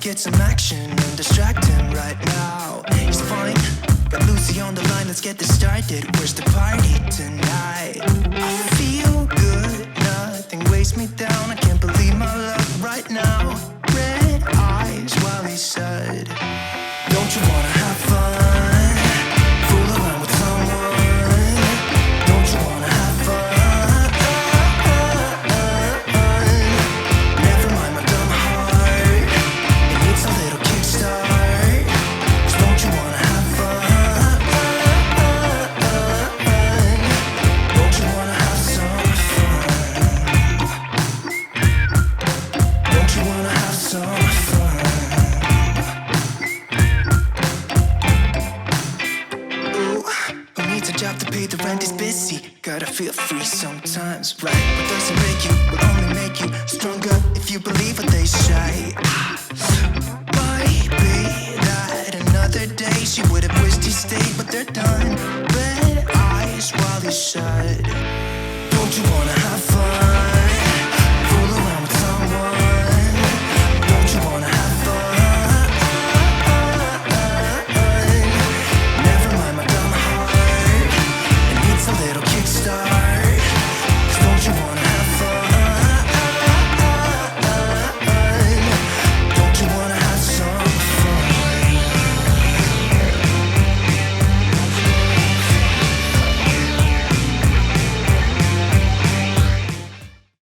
get some action and distract him right now. He's fine, got Lucy on the line, let's get this started. Where's the party tonight? I feel good, nothing weighs me down. I can't believe my luck right now. Red eyes while he said, don't you wanna have fun? Fool around with someone. Don't you wanna have fun? Never mind my dumb heart, it needs a little kickstart. 'Cause don't you wanna have fun? Don't you wanna have some fun? Don't you wanna have some fun? Who needs a job to pay the rent is busy? Gotta feel free sometimes, right? What doesn't make you will only make you stronger if you believe what they say. Might be that another day she would have wished he stayed, but they're done.